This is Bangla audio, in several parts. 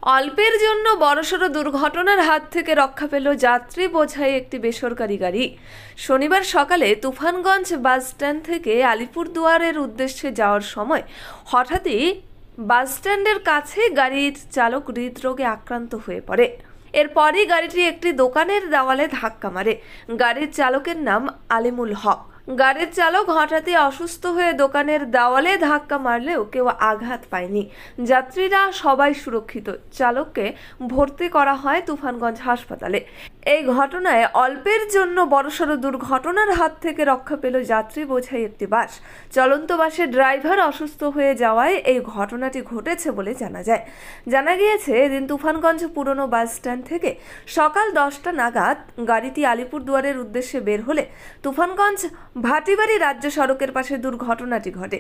অল্পের জন্য বড়সড় দুর্ঘটনার হাত থেকে রক্ষা পেল যাত্রী বোঝাই একটি বেসরকারি গাড়ি। শনিবার সকালে তুফানগঞ্জ বাস স্ট্যান্ড থেকে আলিপুরদুয়ারের উদ্দেশ্যে যাওয়ার সময় হঠাৎই বাস স্ট্যান্ডের কাছে গাড়ির চালক হৃদরোগে আক্রান্ত হয়ে পড়ে। এরপরই গাড়িটি একটি দোকানের দেওয়ালে ধাক্কা মারে। গাড়ির চালকের নাম আলিমুল হক। গাড়ির চালক হঠাৎই অসুস্থ হয়ে দোকানের দেওয়ালে ধাক্কা মারলেও কেউ আঘাত পায়নি। যাত্রীরা সবাই সুরক্ষিত। চালককে ভর্তি করা হয় তুফানগঞ্জ হাসপাতালে। এই ঘটনায় অল্পের জন্য বড়সড় দুর্ঘটনার হাত থেকে রক্ষা পেল যাত্রী বোঝাই একটি বাস। চলন্ত বাসের ড্রাইভার অসুস্থ হয়ে যাওয়ায় এই ঘটনাটি ঘটেছে বলে জানা যায়। জানা গিয়েছে এদিন তুফানগঞ্জ পুরনো বাস স্ট্যান্ড থেকে সকাল 10টা নাগাদ গাড়িটি আলিপুরদুয়ারের উদ্দেশ্যে বের হলে তুফানগঞ্জ ভাটিবাড়ি রাজ্য সড়কের পাশে দুর্ঘটনাটি ঘটে।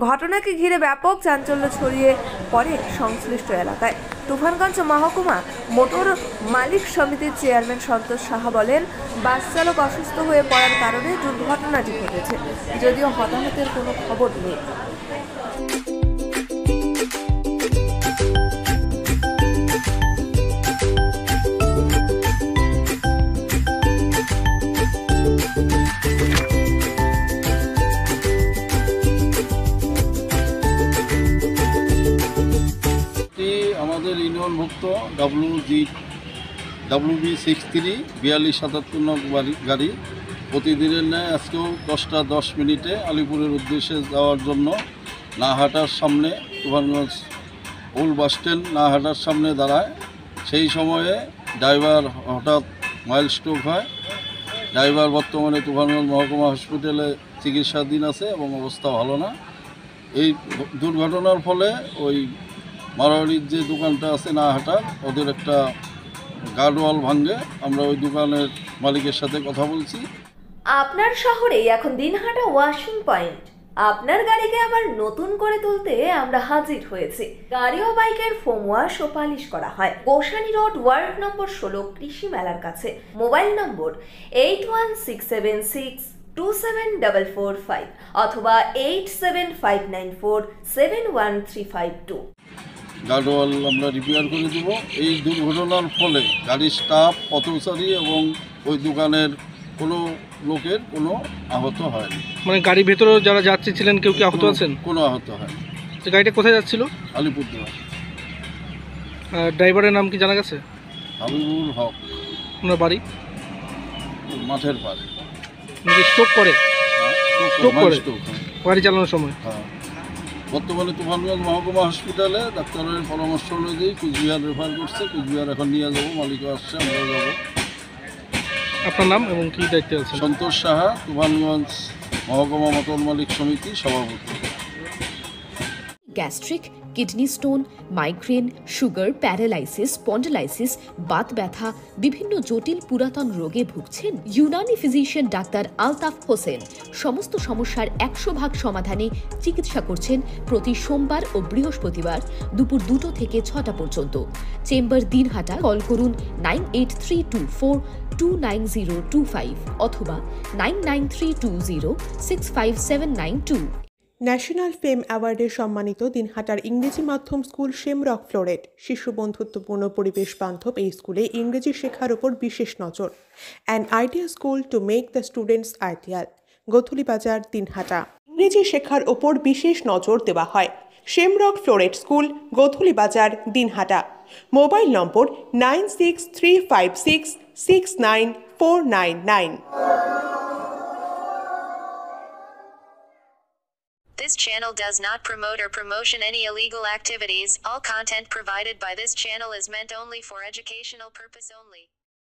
ঘটনাকে ঘিরে ব্যাপক চাঞ্চল্য ছড়িয়ে পড়ে সংশ্লিষ্ট এলাকায়। তুফানগঞ্জ মহকুমা মোটর মালিক সমিতির চেয়ারম্যান সন্তোষ সাহা বলেন, বাস চালক অসুস্থ হয়ে পড়ার কারণে দুর্ঘটনাটি ঘটেছে, যদিও হতাহতের কোনো খবর নেই। আমাদের ইউনিয়নভুক্ত WB63 4277 নং গাড়ি প্রতিদিনের ন্যায় আজকেও 10টা 10 মিনিটে আলিপুরের উদ্দেশ্যে যাওয়ার জন্য নাহাটার সামনে তুফানগঞ্জ ওল্ড বাস স্ট্যান্ড নাহাটার সামনে দাঁড়ায়। সেই সময়ে ড্রাইভার হঠাৎ মাইল্ড স্ট্রোক হয়। ড্রাইভার বর্তমানে তুফানগঞ্জ মহকুমা হসপিটালে চিকিৎসাধীন আছে এবং অবস্থা ভালো না। এই দুর্ঘটনার ফলে ওই মারোয়ারির যে দোকানটা আছে নাহাটার, ওদের একটা গার্ডওয়াল ভাঙে। আমরা ওই দোকানের মালিকের সাথে কথা বলছি। আপনার শহরে এখন দিনহাটা ওয়াশিং পয়েন্ট। আপনার গাড়িকে আবার নতুন করে তুলতে আমরা হাজির হয়েছি। গাড়ি ও বাইকের ফোম ওয়াশ ও পালিশ করা হয় গোসানি রোড, ওয়ার্ড নম্বর 16, কৃষি মেলার কাছে। মোবাইল নম্বর 8167627445 অথবা 8759471352। গার্ডওয়াল আমরা রিপেয়ার করে দেব। এই দুর্ঘটনার ফলে গাড়ির স্টাফ, পথচারী এবং ওই দোকানের কোনো লোকের কোনো আহত হয়নি। মানে গাড়ির ভেতরে যারা যাত্রী ছিলেন কেউ কি আহত আছেন? কোনো আহত হয়নি। গাড়িটা কোথায় যাচ্ছিল? আলিপুরদুয়ার। ড্রাইভারের নাম কি জানা গেছে? হাবিবুল হক। ওনার বাড়ি মাঠের পাড়ে। স্ট্রোক করে গাড়ি চালানোর সময়। হ্যাঁ, বর্তমানে তুফানগঞ্জ মহকুমা হসপিটালে ডাক্তারের পরামর্শ অনুযায়ী কুচবিহার রেফার করছে। কুচবিহার এখন নিয়ে যাবো, মালিকও আসছে, আমরা যাবো। আপনার নাম এবং কি দায়িত্বে আছেন? সন্তোষ সাহা, তুফানগঞ্জ মহকুমা মোটর মালিক সমিতি সভাপতি। Gastric, kidney stone, migraine, sugar, paralysis, spondylosis, Baat ব্যথা, বিভিন্ন জটিল পুরাতন রোগে ভুগছেন? ইউনানি ফিজিশিয়ান ডাক্তার আলতাফ হোসেন সমস্ত সমস্যার 100% সমাধানে চিকিৎসা করছেন প্রতি সোমবার ও বৃহস্পতিবার দুপুর 2টো থেকে 6টা পর্যন্ত। চেম্বার দিনহাটা। কল করুন 9832429025 অথবা 9932065792। ন্যাশনাল ফেম অ্যাওয়ার্ডে সম্মানিত দিনহাটার ইংরেজি মাধ্যম স্কুল শেমরক ফ্লোরেট। শিশু বন্ধুত্বপূর্ণ পরিবেশ বান্ধব এই স্কুলে ইংরেজি শেখার ওপর বিশেষ নজর। An idea school to make the students ideal. Godhuli বাজার, দিনহাটা। ইংরেজি শেখার ওপর বিশেষ নজর দেওয়া হয়। শেমরক ফ্লোরেট স্কুল, গোথুলি বাজার, Dinhata. Mobile number 9635669499। This channel does not promote or promotion any illegal activities. All content provided by this channel is meant only for educational purpose only.